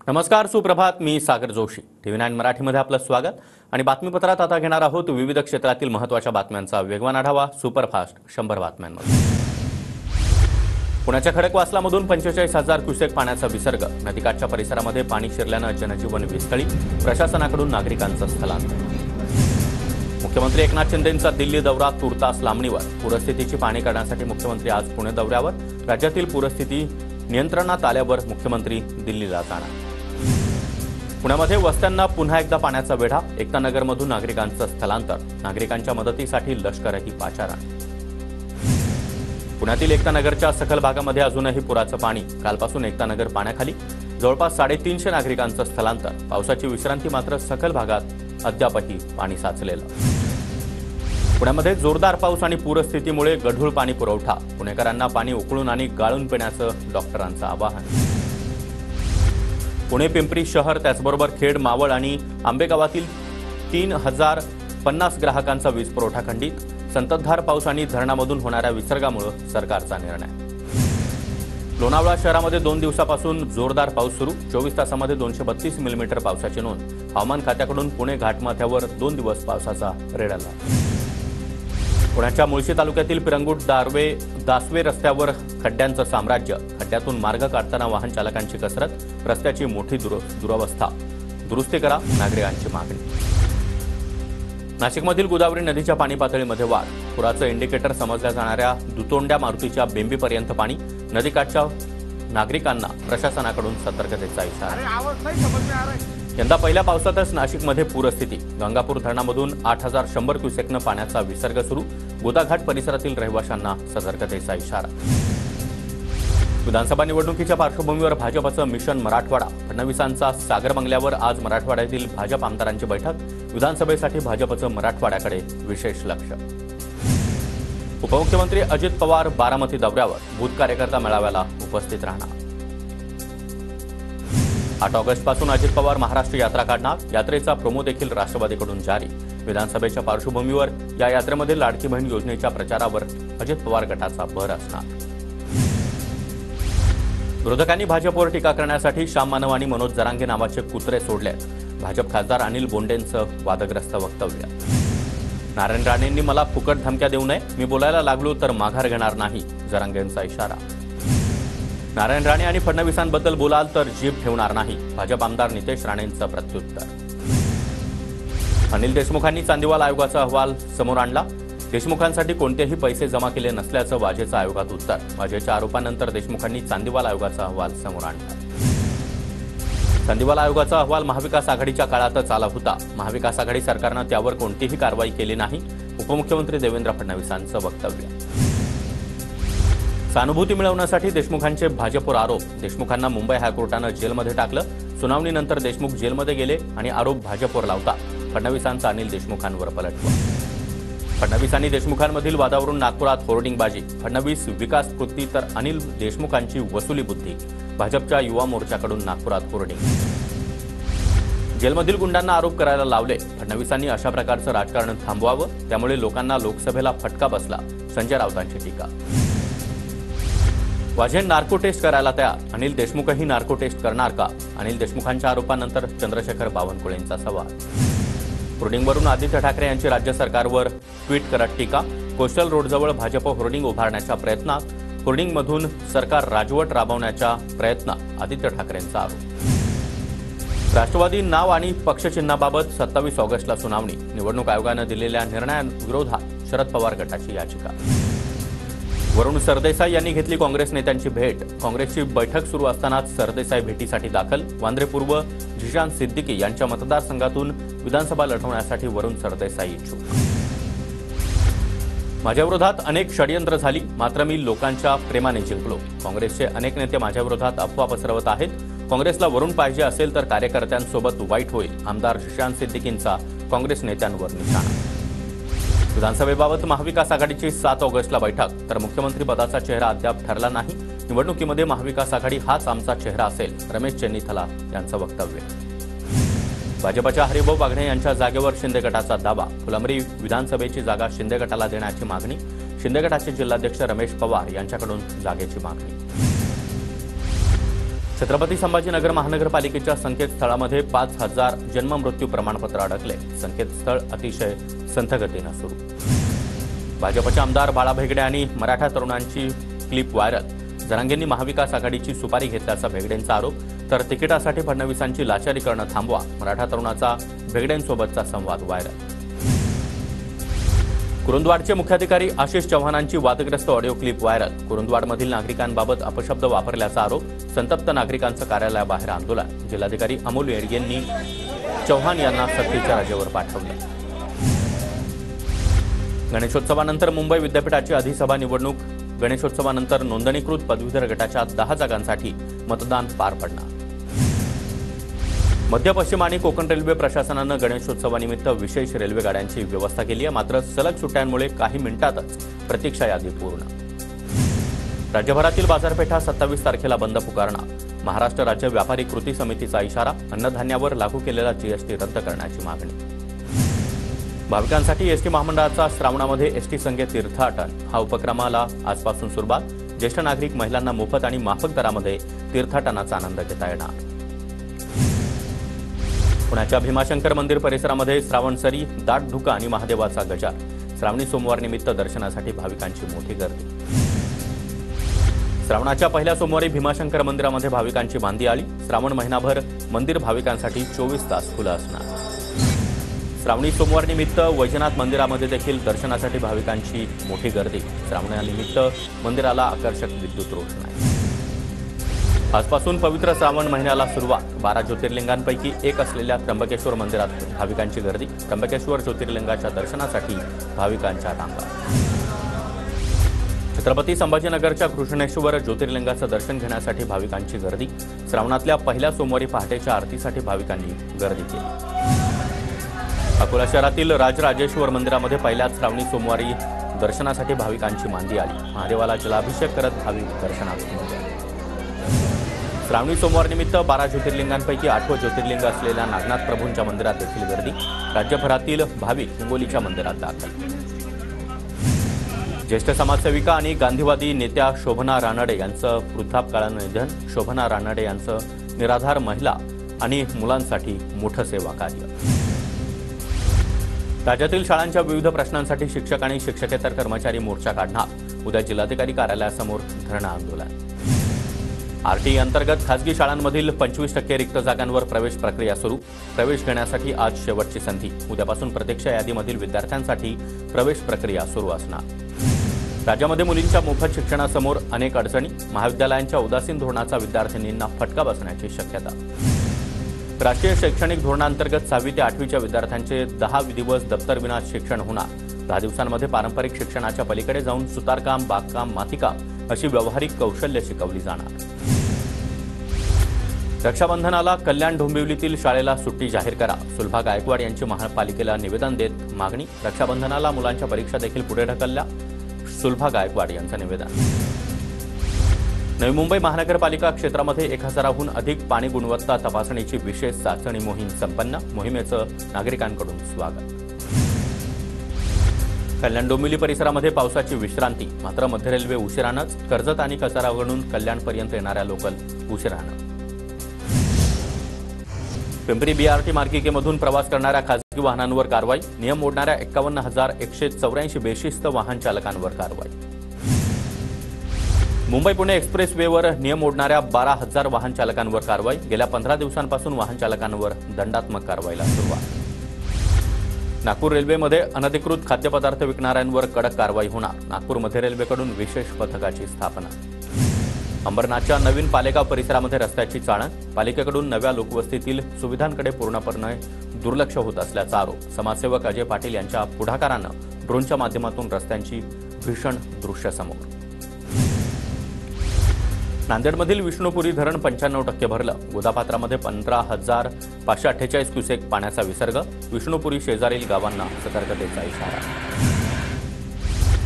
नमस्कार, सुप्रभात. मी सागर जोशी. TV9 मराठीमध्ये आपलं स्वागत आणि बातमीपत्रात आता घेणार आहोत विविध क्षेत्रातील महत्त्वाच्या बातम्यांचा वेगवान आढावा. सुपरफास्ट 100 बातम्यांमध्ये. पुण्याच्या खडकवासलामधून 45,000 क्युसेक पाण्याचा विसर्ग. नदीकाठच्या परिसरामध्ये पाणी शिरल्यानं जनजीवन विस्कळीत. प्रशासनाकडून नागरिकांचं स्थलांतर. मुख्यमंत्री एकनाथ शिंदेंचा दिल्ली दौरा तुर्तास लांबणीवर. पूरस्थितीची पाहणी करण्यासाठी मुख्यमंत्री आज पुणे दौऱ्यावर. राज्यातील पूरस्थिती नियंत्रणात आल्यावर मुख्यमंत्री दिल्लीला जाणार. पुण्यामध्ये वस्त्यांना पुन्हा एकदा पाण्याचा वेढा. एकता नगरमधून नागरिकांचं स्थलांतर. नागरिकांच्या मदतीसाठी लष्करही पाचारण. पुण्यातील एकता नगरच्या सखल भागामध्ये अजूनही पुराचं पाणी. कालपासून एकता नगर पाण्याखाली. जवळपास 350 नागरिकांचं स्थलांतर. पावसाची विश्रांती मात्र सखल भागात अद्यापही पाणी साचलेलं. पुण्यामध्ये जोरदार पाऊस आणि पूरस्थितीमुळे गढूळ पाणी पुरवठा. पुणेकरांना पाणी उकळून आणि गाळून पिण्याचं डॉक्टरांचं आवाहन. पुणे पिंपरी शहर त्याचबरोबर खेड, मावळ आणि आंबेगावातील 3050 ग्राहकांचा वीज पुरवठा खंडित. संततधार पाऊस आणि धरणामधून होणाऱ्या विसर्गामुळे सरकारचा निर्णय. लोणावळा शहरामध्ये 2 दिवसापासून जोरदार पाऊस सुरू. 24 तासामध्ये 232 मिलीमीटर पावसाची नोंद. हवामान खात्याकडून पुणे घाटमाथ्यावर 2 दिवस पावसाचा रेड अलर्ट. पुण्याच्या मुळशी तालुक्यातील पिरंगुट दासवे रस्त्यावर खड्ड्यांचं साम्राज्य. खड्ड्यातून मार्ग काढताना वाहन चालकांची कसरत. रस्त्याची मोठी दुरवस्था. दुरुस्ती करा, नागरिकांची मागणी. नाशिकमधील गोदावरी नदीच्या पाणी पातळीमध्ये वाढ. पुराचं इंडिकेटर समजल्या जाणाऱ्या दुतोंड्या मारुतीच्या बेंबीपर्यंत पाणी. नदीकाठच्या नागरिकांना प्रशासनाकडून सतर्कतेचा इशारा. यंदा पहिल्या पावसातच नाशिकमध्ये पूरस्थिती. गंगापूर धरणामधून 8100 क्युसेकनं पाण्याचा विसर्ग सुरू. गोदाघाट परिसरातील रहिवाशांना सतर्कतेचा इशारा. विधानसभा निवडणुकीच्या पार्श्वभूमीवर भाजपचं मिशन मराठवाडा. फडणवीसांचा सागर बंगल्यावर आज मराठवाड्यातील भाजप आमदारांची बैठक. विधानसभेसाठी भाजपचं मराठवाड्याकडे विशेष लक्ष. उपमुख्यमंत्री अजित पवार बारामती दौऱ्यावर. बूथ कार्यकर्ता मेळाव्याला उपस्थित राहणार. 8 ऑगस्टपासून अजित पवार महाराष्ट्र यात्रा काढणार. यात्रेचा प्रोमो देखील राष्ट्रवादीकडून जारी. विधानसभेच्या पार्श्वभूमीवर या यात्रेमध्ये लाडकी बहीण योजनेच्या प्रचारावर अजित पवार गटाचा भर असणार. विरोधकांनी भाजपवर टीका करण्यासाठी श्याम मानव आणि मनोज जरांगे नावाचे कुत्रे सोडले. भाजप खासदार अनिल बोंडेंचं वादग्रस्त वक्तव्य. नारायण राणेंनी मला फुकट धमक्या देऊ नये. मी बोलायला लागलो तर माघार घेणार नाही. जरांगेंचा इशारा. नारायण राणे आणि फडणवीसांबद्दल बोलाल तर जीभ ठेवणार नाही. भाजप आमदार नितेश राणेंचं प्रत्युत्तर. अनिल देशमुखांनी चांदीवाल आयोगाचा अहवाल समोर आणला. देशमुखांसाठी कोणतेही पैसे जमा केले नसल्याचं वाजेचं आयोगात उत्तर. वाजेच्या आरोपानंतर देशमुखांनी चांदीवाल आयोगाचा अहवाल समोर आणला. चांदीवाल आयोगाचा अहवाल महाविकास आघाडीच्या काळातच आला होता. महाविकास आघाडी सरकारनं त्यावर कोणतीही कारवाई केली नाही. उपमुख्यमंत्री देवेंद्र फडणवीसांचं वक्तव्य. सहानुभूती मिळवण्यासाठी देशमुखांचे भाजपवर आरोप. देशमुखांना मुंबई हायकोर्टानं जेलमध्ये टाकलं. सुनावणीनंतर देशमुख जेलमध्ये गेले आणि आरोप भाजपवर लावतात. फडणवीसांचा अनिल देशमुखांवर पलटवार. फडणवीस देशमुखांमधील वादावरून नागपुरात होर्डिंगबाजी. फडणवीस विकास कृती तर अनिल देशमुखांची वसुली बुद्धी. भाजपच्या युवा मोर्चाकडून नागपुरात होर्डिंग. जेलमधील गुंडांना आरोप करायला लावले. फडणवीसांनी अशा प्रकारचं राजकारण थांबवावं. त्यामुळे लोकांना लोकसभेला फटका बसला. संजय राऊतांची टीका. वाझे नार्को टेस्ट करायला तयार. अनिल देशमुखही नार्को टेस्ट करणार का? अनिल देशमुखांच्या आरोपानंतर चंद्रशेखर बावनकुळेंचा सवाल. होर्डिंगवरून आदित्य ठाकरे यांची राज्य सरकारवर ट्विट करत टीका. कोस्टल रोडजवळ भाजप होर्डिंग उभारण्याच्या प्रयत्नात. होर्डिंगमधून सरकार राजवट राबवण्याच्या प्रयत्नात आदित्य ठाकरेंचा आरोप. राष्ट्रवादी नाव आणि पक्षचिन्हाबाबत 27 ऑगस्टला सुनावणी. निवडणूक आयोगानं दिलेल्या निर्णयाविरोधात शरद पवार गटाची याचिका. वरुण सरदेसाई यांनी घेतली काँग्रेस नेत्यांची भेट. काँग्रेसची बैठक सुरू असतानाच सरदेसाई भेटीसाठी दाखल. वांद्रे पूर्व झिशान सिद्दीकी यांच्या मतदारसंघातून विधानसभा लढवण्यासाठी वरुण सरदेसाई इच्छुक. माझ्याविरोधात अनेक षडयंत्र झाली, मात्र मी लोकांच्या प्रेमाने जिंकलो. काँग्रेसचे अनेक नेते माझ्याविरोधात अफवा पसरवत आहेत. काँग्रेसला वरुण पाहिजे असेल तर कार्यकर्त्यांसोबत वाईट होईल. आमदार झिशान सिद्दीकींचा काँग्रेस नेत्यांवर निशाणा. विधानसभेबाबत महाविकास आघाडीची 7 ऑगस्टला बैठक. तर मुख्यमंत्री पदाचा चेहरा अद्याप ठरला नाही. निवडणुकीमध्ये महाविकास आघाडी हाच आमचा चेहरा असेल. रमेश चेन्नीथला यांचं वक्तव्य. भाजपच्या हरिभाऊ बागणे यांच्या जागेवर शिंदे गटाचा दावा. फुलंब्री विधानसभेची जागा शिंदे गटाला देण्याची मागणी. शिंदे गटाचे जिल्हाध्यक्ष रमेश पवार यांच्याकडून जागेची मागणी. छत्रपती संभाजीनगर महानगरपालिकेच्या संकेतस्थळामध्ये 5,000 जन्ममृत्यू प्रमाणपत्र अडकले. संकेतस्थळ अतिशय संथगतीनं सुरू. भाजपचे आमदार बाळा भेगडे आणि मराठा तरुणांची क्लिप व्हायरल. जरांगेंनी महाविकास आघाडीची सुपारी घेतल्याचा भेगडेंचा आरोप. तर तिकिटासाठी फडणवीसांची लाचारी करणं थांबवा, मराठा तरुणाचा भेगडेंसोबतचा संवाद व्हायरल. कुरुंदवाडचे मुख्याधिकारी आशिष चव्हाणांची वादग्रस्त ऑडिओ क्लिप व्हायरल. कुरुंदवाडमधील नागरिकांबाबत अपशब्द वापरल्याचा आरोप. संतप्त नागरिकांचं कार्यालयाबाहेर आंदोलन. जिल्हाधिकारी अमोल येडगेंनी चव्हाण यांना सक्तीच्या रजेवर पाठवलं. गणेशोत्सवानंतर मुंबई विद्यापीठाची अधिसभा निवडणूक. गणेशोत्सवानंतर नोंदणीकृत पदवीधर गटाच्या 10 जागांसाठी मतदान पार पडणार. मध्य पश्चिम आणि कोकण रेल्वे प्रशासनानं गणेशोत्सवानिमित्त विशेष रेल्वे गाड्यांची व्यवस्था केली आहे. मात्र सलग सुट्ट्यांमुळे काही मिनिटातच प्रतीक्षा यादी पूर्ण. राज्यभरातील बाजारपेठा 27 तारखेला बंद पुकारणार. महाराष्ट्र राज्य व्यापारी कृती समितीचा इशारा. अन्नधान्यावर लागू केलेला जीएसटी रद्द करण्याची मागणी. भाविकांसाठी एसटी महामंडळाचा श्रावणामध्ये एसटी संघे तीर्थाटन हा उपक्रमाला आजपासून सुरुवात. ज्येष्ठ नागरिक महिलांना मोफत आणि माफक दरामध्ये तीर्थाटनाचा आनंद घेता येणार. पुण्याच्या भीमाशंकर मंदिर परिसरामध्ये श्रावणसरी, दाट धुका आणि महादेवाचा गजार. श्रावणी सोमवार निमित्त दर्शनासाठी भाविकांची मोठी गर्दी. श्रावणाच्या पहिल्या सोमवारी भीमाशंकर मंदिरामध्ये भाविकांची मांदी आली. श्रावण महिनाभर मंदिर भाविकांसाठी 24 तास खुलं असणार. श्रावणी सोमवार निमित्त वैजनाथ मंदिरामध्ये देखील दर्शनासाठी भाविकांची मोठी गर्दी. श्रावणानिमित्त मंदिराला आकर्षक विद्युत रोषणाई. आजपासून पवित्र श्रावण महिन्याला सुरुवात. 12 ज्योतिर्लिंगांपैकी एक असलेल्या त्र्यंबकेश्वर मंदिरात भाविकांची गर्दी. त्र्यंबकेश्वर ज्योतिर्लिंगाच्या दर्शनासाठी भाविकांच्या रांगा. छत्रपती संभाजीनगरच्या कृष्णेश्वर ज्योतिर्लिंगाचं दर्शन घेण्यासाठी भाविकांची गर्दी. श्रावणातल्या पहिल्या सोमवारी पहाटेच्या आरतीसाठी भाविकांनी गर्दी केली. अकोला शहरातील राजराजेश्वर मंदिरामध्ये पहिल्याच श्रावणी सोमवारी दर्शनासाठी भाविकांची मांदी आली. महादेवाला जलाभिषेक करत भाविक दर्शनास उमटले. श्रावणी सोमवार निमित्त 12 ज्योतिर्लिंगांपैकी 8वं ज्योतिर्लिंग असलेल्या नागनाथ प्रभूंच्या मंदिरात देखील गर्दी. राज्यभरातील भाविक हिंगोलीच्या मंदिरात दाखल. ज्येष्ठ समाजसेविका आणि गांधीवादी नेत्या शोभना रानडे यांचं वृद्धापकाळानं निधन. शोभना रानडे यांचं निराधार महिला आणि मुलांसाठी मोठं सेवा कार्य. राज्यातील शाळांच्या विविध प्रश्नांसाठी शिक्षक आणि शिक्षकेतर कर्मचारी मोर्चा काढणार. उद्या जिल्हाधिकारी कार्यालयासमोर धरणं आंदोलन. आरटीई अंतर्गत खासगी शाळांमधील 25% रिक्त जागांवर प्रवेश प्रक्रिया सुरू. प्रवेश घेण्यासाठी आज शेवटची संधी. उद्यापासून प्रतीक्षा यादीमधील विद्यार्थ्यांसाठी प्रवेश प्रक्रिया सुरू असणार. राज्यामध्ये मुलींच्या मोफत शिक्षणासमोर अनेक अडचणी. महाविद्यालयांच्या उदासीन धोरणाचा विद्यार्थिनींना फटका बसण्याची शक्यता. राष्ट्रीय शैक्षणिक धोरणांतर्गत 6वी ते 8वीच्या विद्यार्थ्यांचे 10 दिवस दप्तरविना शिक्षण होणार. 10 दिवसांमध्ये पारंपरिक शिक्षणाच्या पलीकडे जाऊन सुतारकाम, बागकाम, मातीकाम अशी व्यावहारिक कौशल्य शिकवली जाणार. रक्षाबंधनाला कल्याण डोंबिवलीतील शाळेला सुट्टी जाहीर करा. सुलभा गायकवाड यांची महापालिकेला निवेदन देत मागणी. रक्षाबंधनाला मुलांच्या परीक्षा देखील पुढे ढकलल्या. सुलभा गायकवाड यांचं निवेदन. नवी मुंबई महानगरपालिका क्षेत्रामध्ये 1000हून अधिक पाणी गुणवत्ता तपासणीची विशेष चाचणी मोहीम संपन्न. मोहिमेचं नागरिकांकडून स्वागत. कल्याण डोंबिवली परिसरामध्ये पावसाची विश्रांती. मात्र मध्य रेल्वे उशिरानंच. कर्जत आणि कसारावरून कल्याणपर्यंत येणाऱ्या लोकल उशिरानं. पिंपरी बीआरटी मार्गिकेमधून प्रवास करणाऱ्या खासगी वाहनांवर कारवाई. नियम मोडणाऱ्या 51,184 बेशिस्त वाहन चालकांवर कारवाई. मुंबई पुणे एक्सप्रेस वेवर नियम मोडणाऱ्या 12,000 वाहन चालकांवर कारवाई. गेल्या 15 दिवसांपासून वाहन चालकांवर दंडात्मक कारवाईला सुरुवात. नागपूर रेल्वेमध्ये अनधिकृत खाद्यपदार्थ विकणाऱ्यांवर कडक कारवाई होणार. नागपूर मध्य रेल्वेकडून विशेष पथकाची स्थापना. अंबरनाथच्या नवीन पालेगाव परिसरामध्ये रस्त्याची चाळण. पालिकेकडून नव्या लोकवस्तीतील सुविधांकडे पूर्णपणे दुर्लक्ष होत असल्याचा आरोप. समाजसेवक अजय पाटील यांच्या पुढाकारानं ड्रोनच्या माध्यमातून रस्त्यांची भीषण दृश्य समोर. नांदेडमधील विष्णुपुरी धरण 95% भरलं. गोदापात्रामध्ये 15,548 क्युसेक पाण्याचा विसर्ग. विष्णुपुरी शेजारील गावांना सतर्कतेचा इशारा.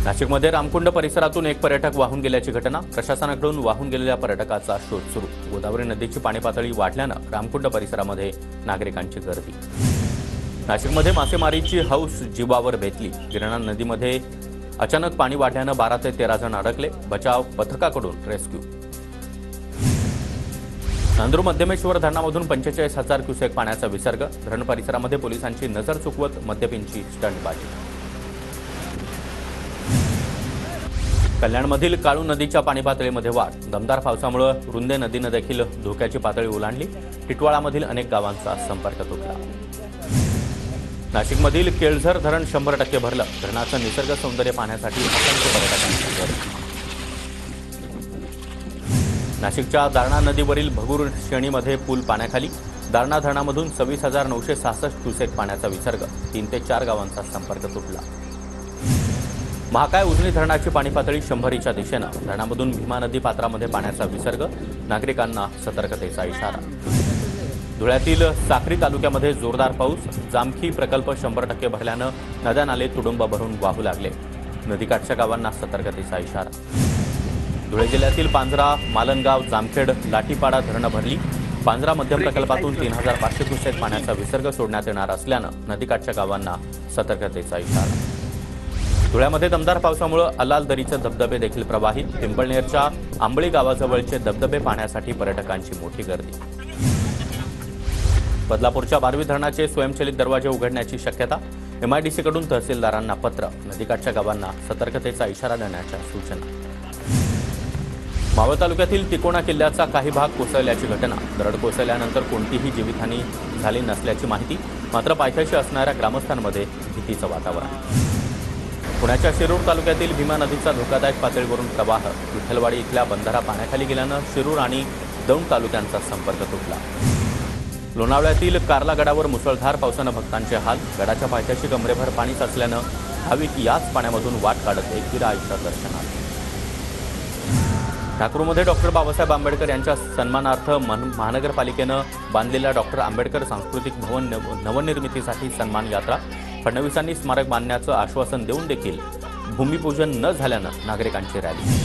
नाशिकमध्ये रामकुंड परिसरातून एक पर्यटक वाहून गेल्याची घटना. प्रशासनाकडून वाहून गेलेल्या पर्यटकाचा शोध सुरू. गोदावरी नदीची पाणी पातळी वाढल्यानं रामकुंड परिसरामध्ये नागरिकांची गर्दी. नाशिकमध्ये मासेमारीची हौस जीवावर बेतली. गिरणा नदीमध्ये अचानक पाणी वाढल्यानं 12 ते 13 जण अडकले. बचाव पथकाकडून रेस्क्यू. नांदूर मध्यमेश्वर धरणामधून 45,000 क्युसेक पाण्याचा विसर्ग. धरण परिसरामध्ये पोलिसांची नजर चुकवत मद्यपींची स्टंटबाजी. कल्याणमधील काळू नदीच्या पाणी पातळीमध्ये वाढ. दमदार पावसामुळे रुंदे नदीनं देखील धोक्याची पातळी ओलांडली. टिटवाळामधील अनेक गावांचा संपर्क तुटला. नाशिकमधील केळझर धरण 100% भरलं. धरणाचं निसर्ग सौंदर्य पाहण्यासाठी असंख्य पर्यटकांची गर्दी. नाशिकच्या दारणा नदीवरील भगूर श्रेणीमध्ये पूल पाण्याखाली. दारणा धरणामधून 26,966 क्युसेक पाण्याचा विसर्ग. 3 ते 4 गावांचा संपर्क तुटला. महाकाय उजनी धरणाची पाणी पातळी 100च्या दिशेनं. धरणामधून भीमा नदी पात्रामध्ये पाण्याचा विसर्ग. नागरिकांना सतर्कतेचा इशारा. धुळ्यातील साक्री तालुक्यामध्ये जोरदार पाऊस. जामखी प्रकल्प 100% भरल्यानं नद्या नाले तुडुंब भरून वाहू लागले. नदीकाठच्या गावांना सतर्कतेचा इशारा. धुळे जिल्ह्यातील पांझरा, मालनगाव, जामखेड, लाठीपाडा धरणं भरली. पांझरा मध्यम प्रकल्पातून 3,500 क्युसेक पाण्याचा विसर्ग सोडण्यात येणार असल्यानं नदीकाठच्या गावांना सतर्कतेचा इशारा. धुळ्यामध्ये दमदार पावसामुळे अलाल दरीचे धबधबे देखील प्रवाहित. पिंपळनेरच्या आंबळी गावाजवळचे धबधबे पाहण्यासाठी पर्यटकांची मोठी गर्दी. बदलापूरच्या बारवी धरणाचे स्वयंचलित दरवाजे उघडण्याची शक्यता. MIDCकडून तहसीलदारांना पत्र. नदीकाठच्या गावांना सतर्कतेचा इशारा देण्याच्या सूचना. मावळ तालुक्यातील तिकोणा किल्ल्याचा काही भाग कोसळल्याची घटना. दरड कोसळल्यानंतर कोणतीही जीवितहानी झाली नसल्याची माहिती. मात्र पायथ्याशी असणाऱ्या ग्रामस्थांमध्ये भीतीचं वातावरण. पुण्याच्या शिरूर तालुक्यातील भीमा नदीचा धोकादायक पातळीवरून प्रवाह. विठ्ठलवाडी इथल्या बंधारा पाण्याखाली गेल्यानं शिरूर आणि दौंड तालुक्यांचा संपर्क तुटला. लोणावळ्यातील कार्ला गडावर मुसळधार पावसानं भक्तांचे हाल. गडाच्या पायथ्याशी कमरेभर पाणी साचल्यानं भाविक याच पाण्यामधून वाट काढत एकविरा आईच्या दर्शनाला. ठाकूरमध्ये डॉक्टर बाबासाहेब आंबेडकर यांच्या सन्मानार्थ महानगरपालिकेनं बांधलेल्या डॉक्टर आंबेडकर सांस्कृतिक भवन नवनिर्मितीसाठी सन्मान यात्रा. फडणवीसांनी स्मारक बांधण्याचं आश्वासन देऊन देखील भूमिपूजन न झाल्यानं नागरिकांची रॅली.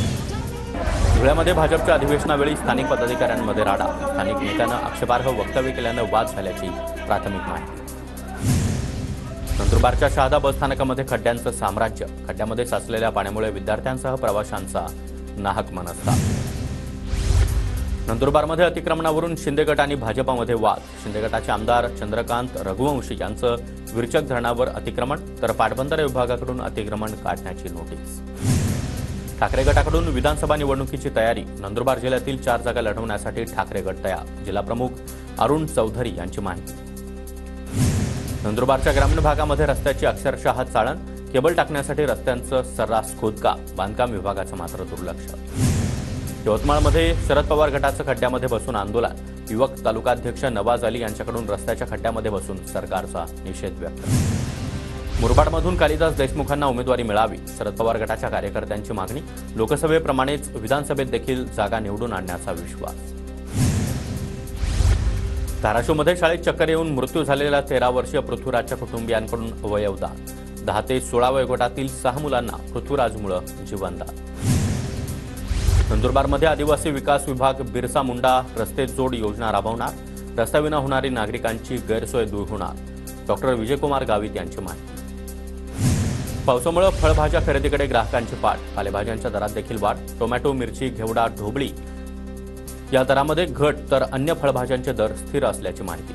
धुळ्यामध्ये भाजपच्या अधिवेशनावेळी स्थानिक पदाधिकाऱ्यांमध्ये राडा. स्थानिक नेत्यानं आक्षेपार्ह वक्तव्य केल्यानं वाद झाल्याची प्राथमिक माहिती. नंदुरबारच्या शहादा बसस्थानकामध्ये खड्ड्यांचं साम्राज्य. खड्ड्यामध्ये साचलेल्या पाण्यामुळे विद्यार्थ्यांसह प्रवाशांचा नाहक मनस्ताप. नंदुरबारमध्ये अतिक्रमणावरून शिंदे गट आणि भाजपामध्ये वाद. शिंदे गटाचे आमदार चंद्रकांत रघुवंशी यांचं विरचक धरणावर अतिक्रमण, तर पाटबंधारे विभागाकडून अतिक्रमण काढण्याची नोटीस. ठाकरे गटाकडून विधानसभा निवडणुकीची तयारी. नंदुरबार जिल्ह्यातील 4 जागा लढवण्यासाठी ठाकरे गट तयार. जिल्हाप्रमुख अरुण चौधरी यांची माहिती. नंदुरबारच्या ग्रामीण भागामध्ये रस्त्याची अक्षरशः चाळण. केबल टाकण्यासाठी रस्त्यांचं सर्रास खोदकाम. बांधकाम विभागाचं मात्र दुर्लक्ष. यवतमाळमध्ये शरद पवार गटाचं खड्ड्यामध्ये बसून आंदोलन. युवक तालुकाध्यक्ष नवाज अली यांच्याकडून रस्त्याच्या खड्ड्यामध्ये बसून सरकारचा निषेध व्यक्त. मुरबाडमधून कालिदास देशमुखांना उमेदवारी मिळावी. शरद पवार गटाच्या कार्यकर्त्यांची मागणी. लोकसभेप्रमाणेच विधानसभेत देखील जागा निवडून आणण्याचा विश्वास. धाराशिवमध्ये शाळेत चक्कर येऊन मृत्यू झालेल्या 13 वर्षीय पृथ्वीराजच्या कुटुंबियांकडून अवयवदान. 10 ते 16 वयोगटातील 6 मुलांना पृथ्वीराजमुळे जीवनदान. नंदुरबारमध्ये आदिवासी विकास विभाग बिरसा मुंडा रस्ते जोड योजना राबवणार. रस्त्याविना होणारी नागरिकांची गैरसोय दूर होणार. डॉक्टर विजयकुमार गावित यांची माहिती. पावसामुळे फळभाज्या खरेदीकडे ग्राहकांची पाठ. पालेभाज्यांच्या दरात देखील वाढ. टोमॅटो, मिरची, घेवडा, ढोबळी या दरामध्ये घट, तर अन्य फळभाज्यांचे दर स्थिर असल्याची माहिती.